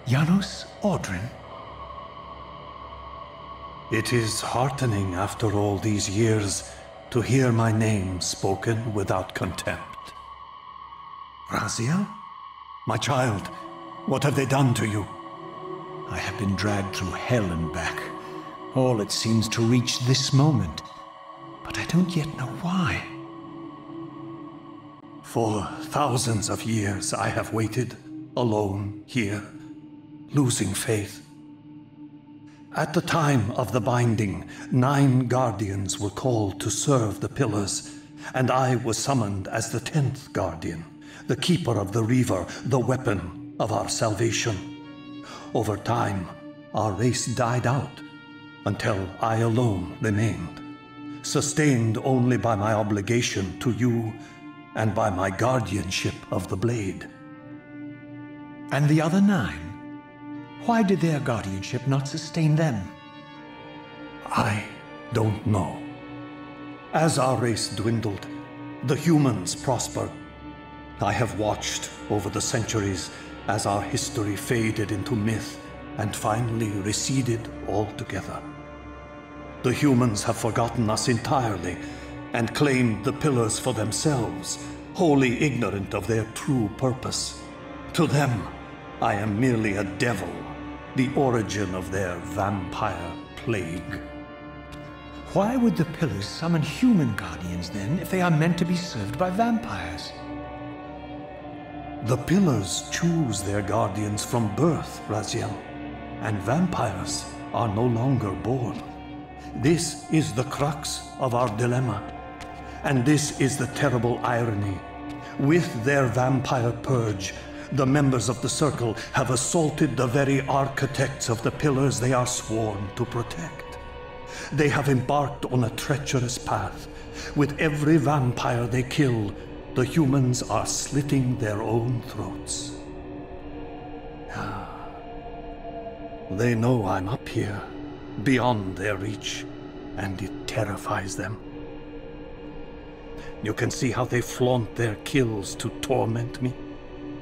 Janos, Audren. It is heartening after all these years to hear my name spoken without contempt. Raziel? My child, what have they done to you? I have been dragged through hell and back. All it seems to reach this moment. But I don't yet know why. For thousands of years I have waited, alone here, losing faith. At the time of the binding, 9 guardians were called to serve the pillars, and I was summoned as the 10th guardian, the keeper of the Reaver, the weapon of our salvation. Over time, our race died out, until I alone remained, sustained only by my obligation to you and by my guardianship of the blade. And the other 9? Why did their guardianship not sustain them? I don't know. As our race dwindled, the humans prospered. I have watched over the centuries as our history faded into myth and finally receded altogether. The humans have forgotten us entirely and claimed the pillars for themselves, wholly ignorant of their true purpose. To them, I am merely a devil, the origin of their vampire plague. Why would the pillars summon human guardians then, if they are meant to be served by vampires? The pillars choose their guardians from birth, Raziel, and vampires are no longer born. This is the crux of our dilemma, and this is the terrible irony. With their vampire purge, the members of the Circle have assaulted the very architects of the pillars they are sworn to protect. They have embarked on a treacherous path. With every vampire they kill, the humans are slitting their own throats. They know I'm up here, beyond their reach, and it terrifies them. You can see how they flaunt their kills to torment me,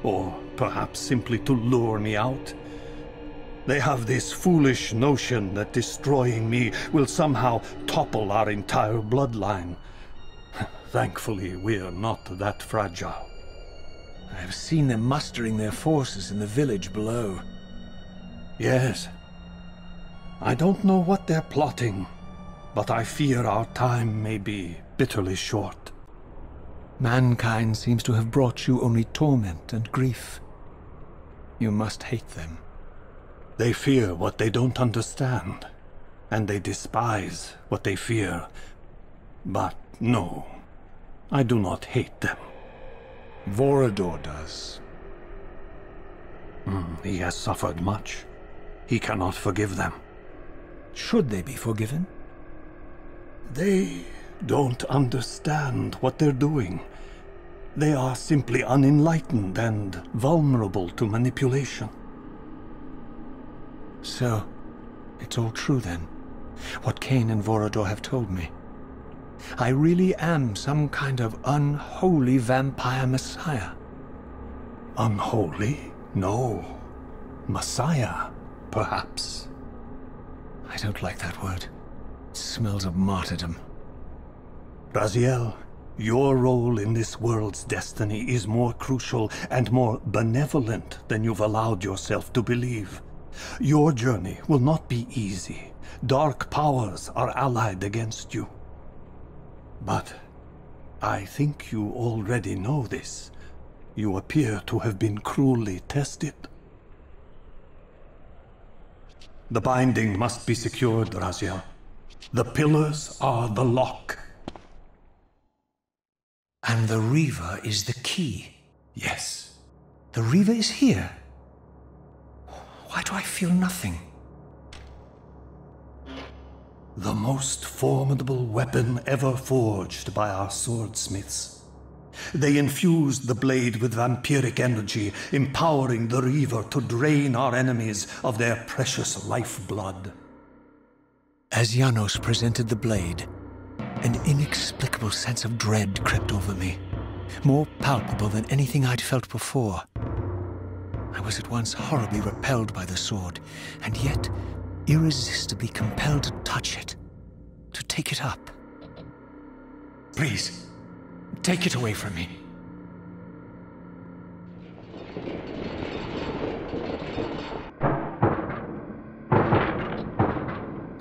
or perhaps simply to lure me out. They have this foolish notion that destroying me will somehow topple our entire bloodline. Thankfully, we're not that fragile. I have seen them mustering their forces in the village below. Yes. I don't know what they're plotting, but I fear our time may be bitterly short. Mankind seems to have brought you only torment and grief. You must hate them. They fear what they don't understand, and they despise what they fear. But no, I do not hate them. Vorador does. He has suffered much. He cannot forgive them. Should they be forgiven? They don't understand what they're doing. They are simply unenlightened and vulnerable to manipulation. So, it's all true then, what Cain and Vorador have told me. I really am some kind of unholy vampire messiah. Unholy? No. Messiah, perhaps. I don't like that word. It smells of martyrdom. Raziel, your role in this world's destiny is more crucial and more benevolent than you've allowed yourself to believe. Your journey will not be easy. Dark powers are allied against you. But I think you already know this. You appear to have been cruelly tested. The binding must be secured, Raziel. The pillars are the lock. And the Reaver is the key. Yes. The Reaver is here. Why do I feel nothing? The most formidable weapon ever forged by our swordsmiths. They infused the blade with vampiric energy, empowering the Reaver to drain our enemies of their precious lifeblood. As Janos presented the blade, an inexplicable sense of dread crept over me, more palpable than anything I'd felt before. I was at once horribly repelled by the sword, and yet irresistibly compelled to touch it, to take it up. Please, take it away from me.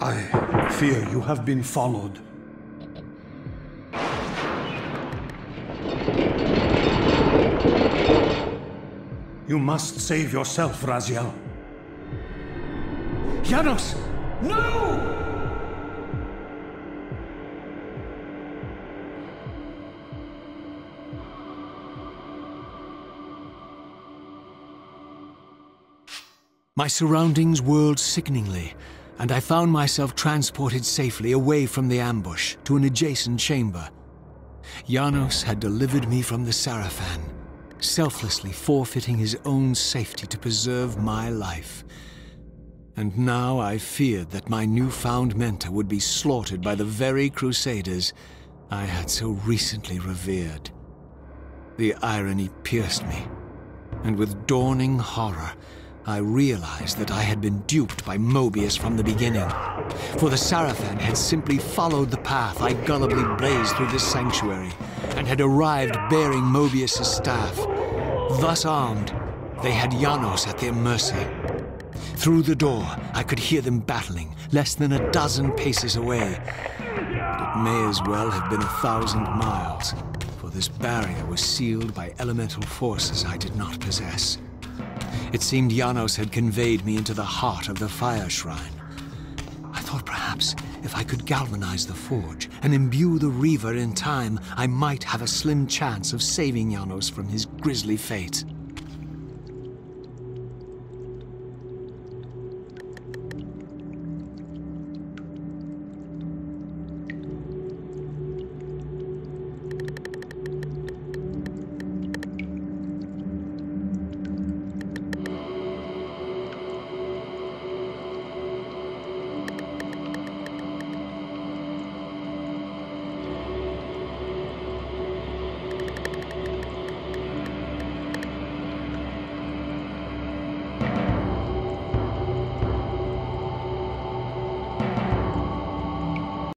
I fear you have been followed. You must save yourself, Raziel. Janos! No! My surroundings whirled sickeningly, and I found myself transported safely away from the ambush to an adjacent chamber. Janos had delivered me from the Sarafan, selflessly forfeiting his own safety to preserve my life. And now I feared that my newfound mentor would be slaughtered by the very crusaders I had so recently revered. The irony pierced me, and with dawning horror, I realized that I had been duped by Mobius from the beginning. For the Sarafan had simply followed the path I gullibly blazed through this sanctuary, and had arrived bearing Mobius's staff. Thus armed, they had Janos at their mercy. Through the door, I could hear them battling, less than a dozen paces away. But it may as well have been 1,000 miles, for this barrier was sealed by elemental forces I did not possess. It seemed Janos had conveyed me into the heart of the fire shrine. I thought perhaps if I could galvanize the forge and imbue the Reaver in time, I might have a slim chance of saving Janos from his grisly fate.